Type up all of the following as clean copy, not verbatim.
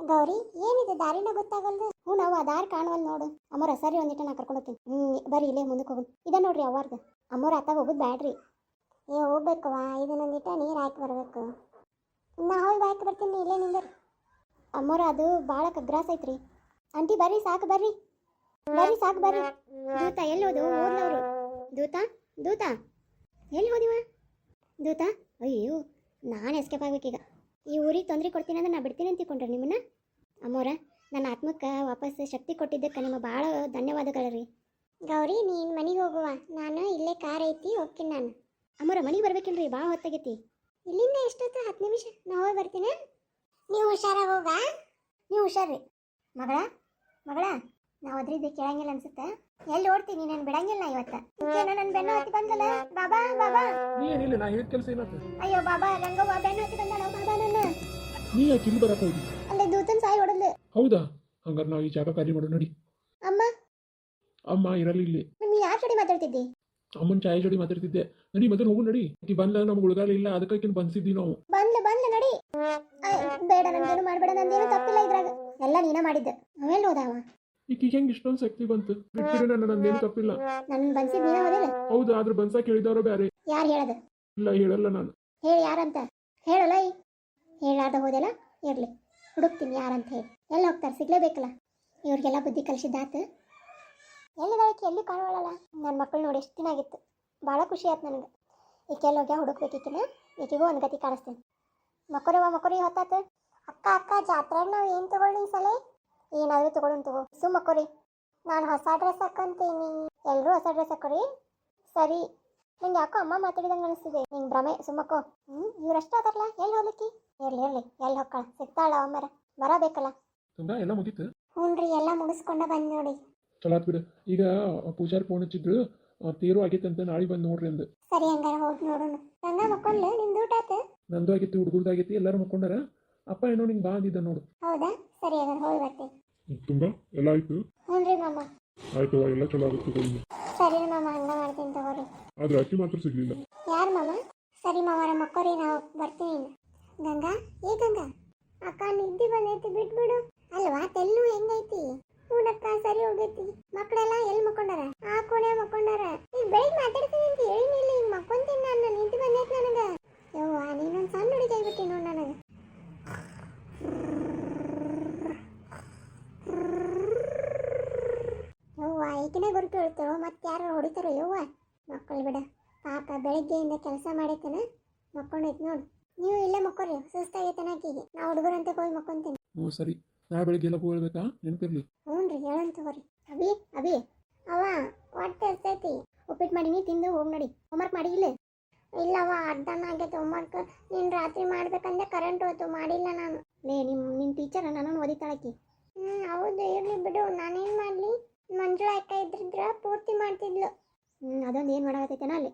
ಗೌರಿ ಏನಿದೆ ದಾರಿನ ಗೊತ್ತಾಗಲ್ದು. ಹ್ಞೂ ನಾವು ಆ ದಾರಿ ಕಾಣವಲ್ ನೋಡು. ಅಮ್ಮರ ಸರಿ ಒಂದಿಟ್ಟು ನಾ ಕರ್ಕೊಂಡು ಹೋಗ್ತೀನಿ. ಬರ್ರಿ ಇಲ್ಲೇ ಮುಂದಕ್ಕೆ ಹೋಗೋಣ. ಇದ ನೋಡ್ರಿ ಅವ್ವಾರ್ದು. ಅಮ್ಮರ ಅತ್ತಾಗ ಹೋಗೋದು ಬ್ಯಾಡ್ರಿ. ಹೋಗ್ಬೇಕವ, ಇದನ್ನೊಂದಿಟ್ಟ ನೀರು ಹಾಕಿ ಬರ್ಬೇಕು. ನಾ ಹೋಗಿ ಹಾಕಿ ಬರ್ತೀನಿ, ಇಲ್ಲೇ ನಿಂದ್ರಿ. ಅಮ್ಮರ ಅದು ಭಾಳ ಕಗ್ರಾಸ ಐತ್ರಿ. ಆಂಟಿ ಬರ್ರಿ, ಸಾಕು ಬರ್ರಿ, ಬರ್ರಿ ಸಾಕು ಬರ್ರಿ. ದೂತ ಎಲ್ಲಿ ಹೋದು? ಓದ್ಲವ್ರು. ದೂತ ದೂತ ಎಲ್ಲಿ ಹೋದಿವ? ದೂತ ಅಯ್ಯೋ, ನಾನು ಎಸ್ಕೇಪ್ ಆಗ್ಬೇಕೀಗ. ಈ ಊರಿಗೆ ತೊಂದರೆ ಕೊಡ್ತೀನಿ ಅಂದ್ರೆ ನಾ ಬಿಡ್ತೀನಿ ಅಂತ ತಿಳ್ಕೊಂಡ್ರೆ ನಿಮ್ಮನ್ನ. ಅಮ್ಮೋರ, ನನ್ನ ಆತ್ಮಕ್ಕೆ ವಾಪಸ್ ಶಕ್ತಿ ಕೊಟ್ಟಿದ್ದಕ್ಕೆ ನಿಮ್ಮ ಭಾಳ ಧನ್ಯವಾದಗಳು ರೀ. ಗೌರಿ ನೀನು ಮನೆಗೆ ಹೋಗುವ, ನಾನು ಇಲ್ಲೇ ಕಾರ್ ಐತಿ ಹೋಗ್ತೀನಿ ನಾನು. ಅಮ್ಮೋರ ಮನೆಗೆ ಬರ್ಬೇಕಿಲ್ರಿ, ಭಾಳ ಹೊತ್ತಾಗೈತಿ. ಇಲ್ಲಿಂದ ಎಷ್ಟೊತ್ತು? 10 ನಿಮಿಷ. ನಾ ಹೋಗಿ ಬರ್ತೀನಿ. ನೀವು ಹುಷಾರಾಗಿ ಹೋಗ. ನೀವು ಹುಷಾರ್ರಿ. ಮಗಳ ಮಗಳ, ನಾವು ಅದ್ರಿದ್ದೆ ಕೇಳಂಗಿಲ್ಲ ಅನ್ಸುತ್ತೆ. ಎಲ್ಲಿ ಓಡ್ತೀನಿ, ನಾನು ಬಿಡಂಗಿಲ್ಲ ಇವತ್ತು. ನನ್ನ ಬೆನ್ನು ಹತ್ತಿ ಬಂದಲ್ಲ ಬಾಬಾ. ಬಾಬಾ ಏನಿಲ್ಲ, ನಾ ಹೇಳಿದ ಕೆಲಸ ಏನಾಯ್ತು? ಅಯ್ಯೋ ಬಾಬಾ, ರಂಗವ್ವ ಬೆನ್ನು ಹತ್ತಿ ಬಂದಾಳ ಬಾಬಾ. ನನ್ನ ನೀ ಯಾಕೆ ಇಲ್ಲಿ ಬರಕ್ಕೆ ಹೋಗಿ? ಅಲ್ಲೇ ದೂತನ್ ಸಾಯಿ ಹೊಡದ್ಲು. ಹೌದಾ? ಹಂಗಾರೆ ನಾವು ಈ ಜಾಗ ಖಾಲಿ ಮಾಡೋಣ ನಡಿ. ಅಮ್ಮ ಅಮ್ಮ ಇರಲಿ ಇಲ್ಲಿ. ನೀ ಯಾರ ಜೋಡಿ ಮಾತಾಡ್ತಿದ್ದಿ? ಅಮ್ಮನ ಚಾಯ್ ಜೋಡಿ ಮಾತಾಡ್ತಿದ್ದೆ. ನಡಿ ಮೊದಲು ಹೋಗು ನಡಿ. ಆಕಿ ಬಂದ ನಮ್ಗೆ ಉಳ್ಗಾಲ ಇಲ್ಲ, ಅದಕ್ಕೆ ಬಂದಿದ್ವಿ ನಾವು. ಬಂದ್ಲು ನಡಿ. ಬೇಡ, ನನ್ಗೇನು ಮಾಡ್ಬೇಡ, ನಂದೇನು ತಪ್ಪಿಲ್ಲ ಇದ್ರಾಗ. ಎಲ್ಲ ನೀನ ಮಾಡಿದ್ದೆ. ಅವೆಲ್ಲ ಹೋದಾವ. ಈಕಿಗೆ ಹೆಂಗ್ ಇಷ್ಟೊಂದು ಶಕ್ತಿ ಬಂತು? ಬಿಟ್ಬಿಡಿ, ನಂದೇನು ತಪ್ಪಿಲ್ಲ. ನನ್ನ ಬನ್ಸಿದ್ ನೀನ ಹೋದಿಲ್ಲ? ಹೌದಾ? ಆದ್ರೆ ಬನ್ಸಾಕ್ ಹೇಳಿದವರು ಬೇರೆ. ಯಾರು ಹೇಳದ? ಇಲ್ಲ, ಹೇಳಲ್ಲ ನಾನು. ಹೇಳಿ ಯಾರಂತ ಹೇಳಲ್ಲ. ಹೇಳಾದ ಹೋದೆಲ್ಲ ಇರ್ಲಿ, ಹುಡುಕ್ತೀನಿ ಯಾರಂತ ಹೇಳಿ. ಎಲ್ಲ ಹೋಗ್ತಾರೆ, ಸಿಗ್ಲೇಬೇಕಲ್ಲ. ಇವ್ರಿಗೆಲ್ಲ ಬುದ್ಧಿ ಕಲಿಸಿದ್ದಾತು. ಎಲ್ಲಿದಾಳಕ್ಕೆ ಎಲ್ಲಿ ಕಾಣೋಳಲ್ಲ. ನನ್ನ ಮಕ್ಕಳು ನೋಡಿ ಎಷ್ಟು ದಿನ ಆಗಿತ್ತು. ಭಾಳ ಖುಷಿ ಆಯ್ತು ನನಗೆ. ಈಕೆಲ್ಲ ಹೋಗ್ಯ ಹುಡುಕ್ಬೇಕು. ಈಕೆಗೂ ಒಂದು ಗತಿ ಕಾಣಿಸ್ತೇನೆ. ಮಕ್ಕರಿ ಹೊತ್ತಾತು. ಅಕ್ಕ ಜಾತ್ರೆಗೆ ನಾವು ಏನು ತಗೊಳ್ಳಿ ಈ ಸಲ? ಏನಾದರೂ ತಗೊಳ್ಳೋಣ ತಗೋ. ಮಕ್ಕರಿ, ನಾನು ಹೊಸ ಡ್ರೆಸ್ ಹಾಕೊಂತೀನಿ. ಎಲ್ಲರೂ ಹೊಸ ಡ್ರೆಸ್ ಹಾಕೋರಿ. ಸರಿ. ನಿಂಗೆ ಯಾಕೋ ಅಮ್ಮ ಮಾತಾಡಿದಂಗೆ ಅನಿಸ್ತಿದೆ. ನಿಂಗೆ ಭ್ರಮೆ. ಸುಮ್ಮಕ್ಕೋ. ಇವ್ರಷ್ಟೇ ಅದಾರಲ್ಲ, ಎಲ್ಲಿ ಹೋಗ್ಲಿಕ್ಕೆ? ಇರ್ಲಿ ಎಲ್ಲಿ ಹೊಕ್ಕಳ ಸಿಗ್ತಾಳ ಅಮ್ಮರ. ಬರಬೇಕಲ್ಲ. ಎಲ್ಲ ಮುಗೀತು? ಹ್ಞೂ ರೀ, ಎಲ್ಲ ಮುಗಿಸ್ಕೊಂಡ ಬಂದು ನೋಡಿ. ಚಲೋ ಆತ್ ಬಿಡು. ಈಗ ಪೂಜಾರಿ ಫೋನ್ ಹಚ್ಚಿದ್ರು, ತೇರು ಆಗೈತೆ ಅಂತ, ನಾಳೆ ಬಂದು ನೋಡ್ರಿ ಅಂದ. ಸರಿ, ಹಂಗಾರ ಹೋಗಿ ನೋಡೋಣ. ಗಂಗಾ ಮಕ್ಕೊಂಡ್ಲು? ನಿಮ್ದು ಊಟ ಆಯ್ತು? ನಂದು ಆಗೈತಿ, ಹುಡುಗರ್ದಾಗೈತಿ, ಎಲ್ಲರೂ ಮಕ್ಕೊಂಡಾರ. ಅಪ್ಪ ಏನೋ ನಿಂಗೆ ಬಾ ಅಂದಿದ್ದ ನೋಡು. ಹೌದಾ? ಸರಿ, ಹಾಗಾದ್ರೆ ಹೋಗಿ ಬರ್ತೀನಿ. ತುಂಬ ಎಲ್ಲ ಆಯ್ತು? ಹ್ಞೂ ರೀ ಮಾಮ. ಆಯ್ತು, ಎಲ್ಲ ಚಲೋ ಆಗುತ್ತೆ. ಸರಿ ಮಾಮ, ಹಂಗ ಮಾಡ್ತೀನಿ ತಗೋರಿ. ಆದ್ರೆ ಅಕ್ಕಿ ಮಾತ್ರ ಸಿಗ್ಲಿಲ್ಲ. ಯಾರು ಮಾಮ? ಸರಿ ಮಾಮರ ಮಕ್ಕೋರಿ, ನಾವು ಬರ್ತೀನಿ. ಗಂಗಾ, ಗಂಗಾ ಅಕ್ಕ ನಿದ್ದೆ ಬಂದೈತಿ, ಬಿಟ್ಬಿಡು. ಅಲ್ವಾ, ತೆಲ್ಲು ಹೆಂಗೈತಿ? ಹೂನಕ್ಕ, ಸರಿ ಹೋಗೈತಿ. ಮಕ್ಕಳೆಲ್ಲ ಎಲ್ಲಿ ಮಕ್ಕೊಂಡಾರ? ಆ ಕೋಣೆ ಮಕ್ಕೊಂಡಾರ. ಈಗ ಬೆಳಿಗ್ಗೆ ಮಾತಾಡ್ತೀನಿ ಅಂತ ಹೇಳಿನಿಲ್ಲ, ಈಗ ಮಕ್ಕೊಂತೀನಿ ನಾನು. ನಿದ್ದೆ ಬಂದೈತಿ ನನಗೆ. ಯವ್ವ, ನೀನೊಂದು ಸಣ್ಣ ಹುಡುಗಿ ಆಗ್ಬಿಟ್ಟಿ ನೋಡು ನನಗೆ. ಯವ್ವ, ಈಗಿನ ಗುರುತು ಹೇಳ್ತಾರೋ ಮತ್ತೆ ಯಾರು ಹೊಡಿತಾರೋ? ಯವ್ವ, ಮಕ್ಕಳು ಬಿಡ ಪಾಪ, ಬೆಳಗ್ಗೆಯಿಂದ ಕೆಲಸ ಮಾಡೈತನ, ಮಕ್ಕೊಂಡೈತಿ ನೋಡು. ನೀವು ಇಲ್ಲೇ ಮಕ್ಕೋರಿ, ಸುಸ್ತಾಗೈತನ ಆಕಿಗೆ. ನಾ ಹುಡುಗರಂತ ಹೋಗಿ ಮಕ್ಕೊಂತೀನಿ. ಹ್ಞೂ ಸರಿ, ನಾಳೆ ಬೆಳಿಗ್ಗೆ ಎಲ್ಲ ಹೋಗ್ಬೇಕಾ? ನೆನಪಿರ್ಲಿ. ಹ್ಞೂ ರೀ, ಹೇಳಂತ ತಗೋರಿ. ಅಭಿ ಅವ ಹೊಟ್ಟೆ ಹಸ್ತೈತಿ. ಉಪ್ಪಿಟ್ಟು ಮಾಡೀನಿ, ತಿಂದು ಹೋಗಿ ನೋಡಿ. ಹೋಮ್ವರ್ಕ್ ಮಾಡಿ ಇಲ್ಲ? ಇಲ್ಲವ, ಅರ್ಧನ ಆಗೈತೆ ಹೋಮ್ವರ್ಕ್. ನೀನು ರಾತ್ರಿ ಮಾಡ್ಬೇಕಂದ್ರೆ ಕರೆಂಟ್ ಹೋಯ್ತು, ಮಾಡಿಲ್ಲ ನಾನು. ನಿನ್ನ ಟೀಚರ್ ನನ್ನನ್ನು ಓದಿತಾಳಕಿ. ಹೌದು, ಇರ್ಲಿ ಬಿಡು. ನಾನೇನು ಮಾಡಲಿ? ಮಂಜುಳಾ ಅಕ್ಕ ಇದ್ರಿದ್ರ ಪೂರ್ತಿ ಮಾಡ್ತಿದ್ಲು. ಅದೊಂದು ಏನು ಮಾಡಾಕತ್ತೈತೇನ ಅಲ್ಲಿ.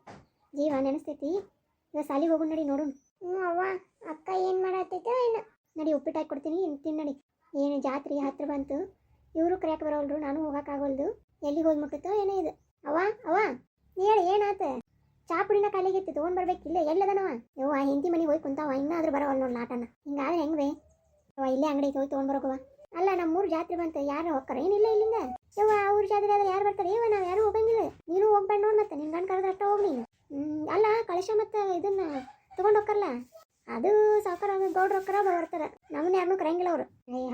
ಜೀವ ನೆನೆಸ್ತೈತಿ. ಈಗ ಸಾಲಿಗೆ ಹೋಗು ನಡಿ, ನೋಡು. ಅವ್ವ, ಅಕ್ಕ ಏನು ಮಾಡತ್ತೈತೋ ಏನು? ನಡಿ, ಉಪ್ಪಿಟ್ಟು ಹಾಕಿ ಕೊಡ್ತೀನಿ, ತಿನ್ನು ನಡಿ. ಏನು ಜಾತ್ರೆ ಹತ್ರ ಬಂತು, ಇವರು ಕರೆಯಕ್ಕೆ ಬರೋಲ್ರು, ನಾನು ಹೋಗೋಕ್ಕಾಗೋಲ್ದು. ಎಲ್ಲಿಗೆ ಹೋಗಿ ಮುಟ್ಟುತ್ತೋ ಏನೋ ಇದು. ಅವ್ವ ಹೇಳಿ, ಏನಾತ? ಚಾ ಪುಡಿನ ಕಾಲಿಗೆ ತೊಗೊಂಡು ಬರ್ಬೇಕಿಲ್ಲ, ಎಲ್ಲದನವ? ಯವ್ವ, ಹಿಂದಿ ಮನೆಗೆ ಹೋಗಿ ಕುಂತಾವ, ಇನ್ನಾದ್ರೂ ಬರೋವಲ್ಲ ನೋಡಿ ಲಾಟನ. ಹಿಂಗಾದ್ರೆ ಹೆಂಗ್ವೆ? ಯವ್ವ, ಇಲ್ಲೇ ಅಂಗಡಿ ಹೋಗಿ ತೊಗೊಂಡು ಬರೋಕವ. ಅಲ್ಲ, ನಮ್ಮೂರು ಜಾತ್ರೆ ಬಂತು, ಯಾರು ಹೋಗ್ತಾರೆ ಏನಿಲ್ಲ ಇಲ್ಲಿಂದ? ಯವ್ವ, ಅವ್ರ ಜಾತ್ರೆ ಆದ್ರೆ ಯಾರು ಬರ್ತಾರೆ? ಯವ್ವ, ನಾವು ಯಾರು ಹೋಗಂಗಿಲ್ಲ. ನೀನು ಹೋಗ್ಬೇಡ ನೋಡಿ, ಮತ್ತೆ ನಿನ್ನ ಗಂಡು ಕರೆದ್ರೆ ಅಷ್ಟ ಹೋಗಿ ನೀನು. ಅಲ್ಲ, ಕಳಶ ಮತ್ತು ಇದನ್ನ ತೊಗೊಂಡು ಹೋಗ್ಕರಲ್ಲ, ಅದು ಸಾವುಕಾರ ಗೌಡ್ರು ಹೋಗ್ಕರ ಬರ್ತಾರೆ. ನಮ್ಮನ್ನ ಯಾರನ್ನೂ ಕರೆಯಂಗಿಲ್ಲ ಅವರು.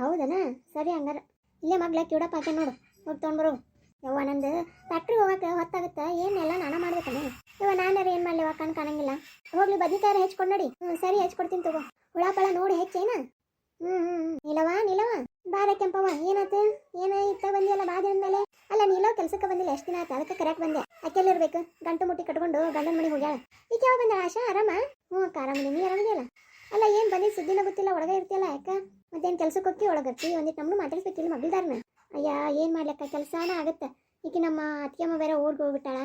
ಹೌದನಾ? ಸರಿ, ಹಂಗಾರ ಇಲ್ಲೇ ಮಗ್ಲ ಕಿವಡಪ್ಪ ಹಾಕಿ ನೋಡು, ಹೋಗಿ ತೊಗೊಂಡ್ಬರೋ. ಯವ್ವ, ನಂದು ಫ್ಯಾಕ್ಟ್ರಿಗೆ ಹೋಗಕ್ಕೆ ಹೊತ್ತಾಗುತ್ತೆ, ಏನೆಲ್ಲ ನಾನು ಮಾಡ್ಬೇಕಲ್ಲ. ಯವ್ವ, ನಾನಾರು ಏನು ಮಾಡಲಿವ? ಕಣ್ಣು ಕಾಣಂಗಿಲ್ಲ. ಹೋಗ್ಲಿ, ಬದ್ನಿಕಾಯಿ ಹೆಚ್ಕೊಂಡು ನೋಡಿ. ಸರಿ, ಹೆಚ್ಕೊಡ್ತೀನಿ ತಗೋ. ಹುಳಪಳ ನೋಡಿ ಹೆಚ್ಚೇನಾ? ನಿಲವ ಬಾರ ಕೆಂಪವ, ಏನಾಯ್ತು? ಇತ್ತ ಬಂದಿಯಲ್ಲ ಬಾ ದಿನದ ಮೇಲೆ. ಅಲ್ಲ, ನೀಲೋ ಕೆಲ್ಸಕ್ಕೆ ಬಂದಿಲ್ಲ, ಎಷ್ಟು ದಿನ ಆಯ್ತು, ಅದಕ್ಕೆ ಕರೆಯಕ್ಕೆ ಬಂದೆ. ಅಕ್ಕೆಲ್ಲಿರ್ಬೇಕು? ಗಂಟು ಮುಟ್ಟಿ ಕಟ್ಕೊಂಡು ಗಂಡನ ಮನೆಗೆ ಹೋಗ್ಯಾಳ. ಈಗ ಯಾವ ಬಂದ ಆಶಾ? ಆರಾಮ? ಹ್ಞೂ ಅಕ್ಕ, ಆರಾಮದಿ. ನೀ ಆರಾಮದಿಯಲ್ಲ? ಅಲ್ಲ, ಏನು ಬಂದಿದ್ದು ಸುದ್ದಿನ ಗೊತ್ತಿಲ್ಲ, ಒಳಗೆ ಇರ್ತಿಯಲ್ಲ ಯಾಕ? ಮತ್ತೇನು ಕೆಲ್ಸಕ್ಕೆ ಹೋಗಿ ಒಳಗತ್ತಿ? ಒಂದಿಟ್ಟು ನಮ್ಮನ್ನು ಮಾತಾಡಿಸ್ಬೇಕಿಲ್ಲ ಮಗಳ್ದಾರನ. ಅಯ್ಯ, ಏನು ಮಾಡ್ಲಕ್ಕ, ಕೆಲಸನ ಆಗುತ್ತೆ. ಈಗ ನಮ್ಮ ಅತ್ತಿಯಮ್ಮ ಬೇರೆ ಊರಿಗೆ ಹೋಗ್ಬಿಟ್ಟಾಳ.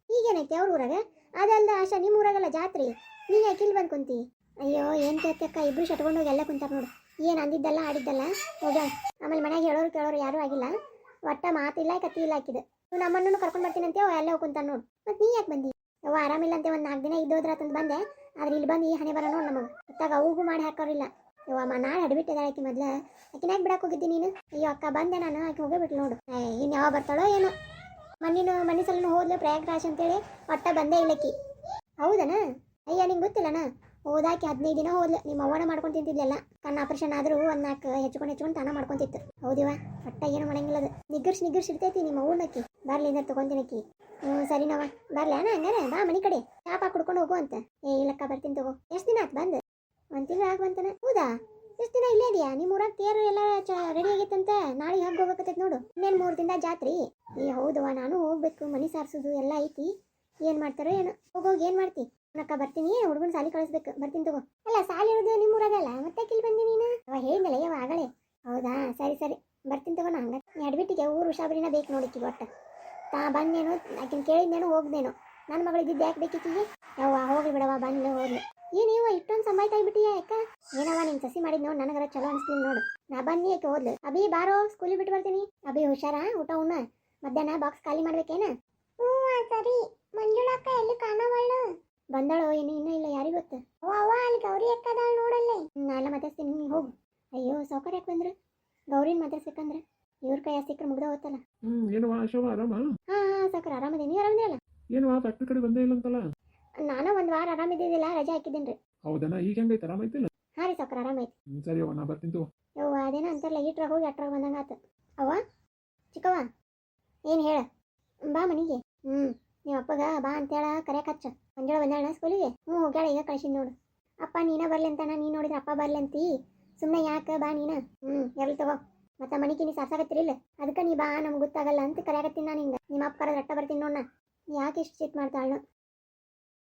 ಈಗೇನೈತಿ ಅವ್ರ ಊರಾಗ? ಅದಲ್ದ ಆಶಾ, ನಿಮ್ಮ ಊರಾಗಲ್ಲ ಜಾತ್ರೆ, ನೀ ಯಾಕೆ ಇಲ್ಲಿ ಬಂದು ಕುಂತಿ? ಅಯ್ಯೋ, ಏನು ಕೇಳ್ತಕ್ಕ, ಇಬ್ರು ಶಟ್ಕೊಂಡು ಹೋಗಿ ಎಲ್ಲ ಕುಂತಾರ ನೋಡು. ಏನು ಅಂದಿದ್ದಲ್ಲ ಆಡಿದ್ದಲ್ಲ ಹೋಗ್ಯಾಳ. ಆಮೇಲೆ ಮನೆಯಾಗ ಹೇಳೋರು ಕೇಳೋರು ಯಾರೂ ಆಗಿಲ್ಲ. ಒಟ್ಟ ಮಾತಿಲ್ಲ, ಕತ್ತಿ ಇಲ್ಲ ಹಾಕಿದೆ. ನೀವು ನಮ್ಮನ್ನು ಕರ್ಕೊಂಡು ಬರ್ತೀನಿ ಅಂತೇವ, ಎಲ್ಲ ಹೋಗ್ಕೊಂತಾರ ನೋಡು. ಮತ್ತು ನೀ ಯಾಕೆ ಬಂದಿ? ಯವ್ವ, ಆರಾಮಿಲ್ಲ ಅಂತೆ, ಒಂದು 4 ದಿನ ಇದ್ದೋದ್ರಾತಂದು ಬಂದೆ. ಆದ್ರೆ ಇಲ್ಲಿ ಬಂದು ಈ ಹಣೆ ಬರ ನೋಡಿ ನಮಗೆ. ಇತ್ತಾಗ ಅವಗೂ ಮಾಡಿ ಹಾಕೋರಿಲ್ಲ. ಯವ್ವ ನಾಳೆ ಅಡ್ಬಿಟ್ಟಿದ್ದಾಳೆ ಆಕಿ ಮೊದ್ಲ ಆಕಿನಾಗ ಬಿಡಕ್ಕೆ ಹೋಗಿದ್ದಿ ನೀನು. ಅಯ್ಯೋ ಅಕ್ಕ ಬಂದೆ ನಾನು, ಆಕೆ ಹೋಗೇ ಬಿಟ್ಲು ನೋಡು. ಇನ್ನು ಯಾವಾಗ ಬರ್ತಾಳೋ ಏನೋ. ಮನೆ ಸಲನು ಹೋದ್ಲು ಪ್ರಯಾಗ್ರಾಜ್ ಅಂತೇಳಿ, ಒಟ್ಟ ಬಂದೇ ಇಲ್ಲಕ್ಕಿ. ಹೌದನ? ಅಯ್ಯ ನಿಂಗೆ ಗೊತ್ತಿಲ್ಲನ, ಹೋದಾಕಿ 15 ದಿನ ಹೋದ್ಲು. ನಿಮ್ಮ ಅವ್ವನ ಮಾಡ್ಕೊಂಡು ತಿಂತಿದ್ಲೆಲ್ಲ. ಕಣ್ಣು ಆಪರೇಷನ್ ಆದರೂ 1 4 ಹೆಚ್ಕೊಂಡು ತಾನ ಮಾಡ್ಕೊಂತಿತ್ತು. ಹೌದಿವ, ಒಟ್ಟ ಏನು ಮಾಡಂಗಿಲ್ಲ ಅದು. ನಿಗ್ಗರ್ಸ್ ಇರ್ತೈತಿ ನಿಮ್ಮ ಅವ್ವನಕ್ಕಿ. ಬರ್ಲಿಂದ ತೊಗೊಂತೀನಕ್ಕಿ. ಸರಿನವ, ಬರ್ಲ್ಯಾನ ಹಂಗಾರೆ ಬಾ ಮನೆ ಕಡೆ ಚಾಪಾ ಕುಡ್ಕೊಂಡು ಹೋಗು ಅಂತ. ಇಲ್ಲಕ್ಕ ಬರ್ತೀನಿ ತಗೋ. ಎಷ್ಟು ದಿನ ಆಯ್ತು ಬಂದು? 1 ತಿಂಗಳು ಆಗ್ಬಂತನ. ಹೌದಾ, ಎಷ್ಟು ದಿನ ಇಲ್ಲೇ ಇದೆಯಾ? ನಿಮ್ಮ ಊರಾಗ ತೇರು ಎಲ್ಲ ರೆಡಿ ಆಗೈತಂತ. ನಾಳೆಗೆ ಹಂಗೆ ಹೋಗ್ಬೇಕತ್ತೈತೆ ನೋಡು. ಇನ್ನೇನು 3 ದಿನದ ಜಾತ್ರೆ. ಹೌದವ, ನಾನು ಹೋಗ್ಬೇಕು. ಮನೆ ಸಾರಿಸೋದು ಎಲ್ಲ ಐತಿ. ಏನು ಮಾಡ್ತಾರೋ ಏನೋ. ಹೋಗೋಗಿ ಏನು ಮಾಡ್ತಿ? ಅಕ್ಕ ಬರ್ತೀನಿ, ಹುಡುಗನ ಸಾಲಿ ಕಳಿಸ್ಬೇಕು. ಬರ್ತೀನಿ ತಗೋ. ಅಲ್ಲ ಸಾಲಿ ಇರೋದು ನಿಮ್ಮ ಊರಾಗಲ್ಲ, ಮತ್ತೆ ಕಿಲ್ ಬಂದಿ ನೀನು? ಅವ ಹೇಳಿದ್ನಲ್ಲ ಯವ ಆಗಲೇ. ಹೌದಾ, ಸರಿ ಬರ್ತೀನಿ ತಗೋ. ನಾ ಹಂಗೆ ಅಡ್ಬಿಟ್ಟಿಗೆ ಊರು ಹುಷಾಬರಿನ ಬೇಕು ನೋಡಿಕ್ಕಿ. ಒಟ್ಟು ಬಂದೇನು ಆಕಿನ ಕೇಳಿದ್ನೇನು ಹೋಗ್ದೇನು. ನನ್ನ ಮಗಳಿದ್ದಿದ್ದು ಯಾಕೆ ಬೇಕಿಕ್ಕಿಗೆ? ಯವ್ವ ಹೋಗ್ಲಿ ಬಿಡವ, ಬಂದ್ಲು ಹೋಗ್ಲಿ. ಏನೇವ ಇಷ್ಟೊಂದು ಸಂಬಾಯ್ತಾ ಆಗ್ಬಿಟ್ಟಿಯ ಯಾಕ? ಏನವ ನಿನ್ ಸಸಿ ಮಾಡಿದ್ ನೋಡು, ನನಗರ ಚಲೋ ಅನಿಸ್ಲಿಲ್ಲ ನೋಡು. ನಾ ಬನ್ನಿ ಆಕೆ ಹೋದ್ಲು. ಅಭಿ ಬಾರೋ, ಸ್ಕೂಲಿಗೆ ಬಿಟ್ಟು ಬರ್ತೀನಿ. ಅಭಿ ಹುಷಾರ, ಊಟ ಉಣ್ಣ. ಮಧ್ಯಾಹ್ನ ಬಾಕ್ಸ್ ಖಾಲಿ ಮಾಡ್ಬೇಕೇನ? ಸರಿ. ಮಂಜುಳಕ್ಕ ಎಲ್ಲಿ ಕಾಣವಳ್ಳು? ಬಂದಾಳೋ ಇನ್ನೂ ಇಲ್ಲ, ಯಾರಿಗೆ ಗೊತ್ತು. ಅವ್ವ ಅಲ್ಲಿ ಗೌರಿ ಅಕ್ಕದಾಳ ನೋಡಲ್ಲೇ. ನಾಳೆ ಮಾತಾಡ್ತೀನಿ, ನೀನು ಹೋಗು. ಅಯ್ಯೋ ಸೌಕರ್ಯ ಯಾಕೆ ಬಂದ್ರು? ಗೌರಿನ ಮಾತಾಡ್ಬೇಕಂದ್ರೆ ಇವ್ರ ಕೈ ಸಿಕ್ಕರೆ ಮುಗ್ದ ಹೋತಲ್ಲ. ಏನವ ಆಶವ ಆರಾಮ? ಹಾ ಸೌಕರ್ಯ ಆರಾಮದೇ. ನೀವು ಆರಾಮದಿಯಲ್ಲ? ಏನವ ಫ್ಯಾಕ್ಟ್ರಿ ಕಡೆ ಬಂದೇ ಇಲ್ಲ ಅಂತಲ್ಲ? ನಾನು 1 ವಾರ ಆರಾಮಿದ್ದಿದ್ದಿಲ್ಲ, ರಜೆ ಹಾಕಿದ್ದೇನ್ರಿ. ಹೌದನ, ಈಗ ಹೆಂಗೈತೆ? ಆರಾಮೈತಿಲ್ಲ? ಹಾ ರೀ ಸೌಕರ್ಯ ಆರಾಮೈತಿ. ಸರಿ ಅವ್ವ, ನಾ ಬರ್ತೀನಿ ತಗೋ. ಯವ್ವ ಅದೇನೋ ಅಂತಾರಲ್ಲ, ಈಟ್ರಾಗ ಹೋಗಿ ಅಟ್ರಾಗ ಬಂದಂಗೆ ಆತು. ಅವ್ವ ಚಿಕ್ಕವ್ವ ಏನು ಹೇಳ? ಬಾ ಮನೆಗೆ. ನಿಮ್ಮ ಅಪ್ಪಗ ಬಾ ಅಂತೇಳ ಕರೆಯಕ್ಕೆ ಹಚ್ಚ. ಮಂಜಾಳ ಬಂದಾಳ ಸ್ಕೂಲಿಗೆ? ಹೋಗ್ಯಾಳ, ಈಗ ಕಳ್ಸಿದ್ ನೋಡು. ಅಪ್ಪ ನೀನ ಬರ್ಲಿ ಅಂತಾನ, ನೀನು ನೋಡಿದ್ರೆ ಅಪ್ಪ ಬರ್ಲಿ ಅಂತಿ. ಸುಮ್ಮನೆ ಯಾಕೆ ಬಾ ನೀನು. ಎಲ್ಲಿ ತಗೋ. ಮತ್ತೆ ಮನೆಗೆ ನೀ ಸಾರ್ಸಾಕತ್ತಿರಿಲ್ಲ, ಅದಕ್ಕೆ ನೀ ಬಾ, ನಮ್ಗೆ ಗೊತ್ತಾಗಲ್ಲ ಅಂತ ಕರೆಯಾಕತ್ತೀನಿ ನಾನು ಹಿಂಗೆ. ನಿಮ್ಮ ಅಪ್ಪ ಕರೆದ್ರೆ ಅಟ್ಟ ಬರ್ತೀನಿ ನೋಡ. ಯಾಕೆ ಇಷ್ಟು ಸಿಟ್ಟು ಮಾಡ್ತಾಳು?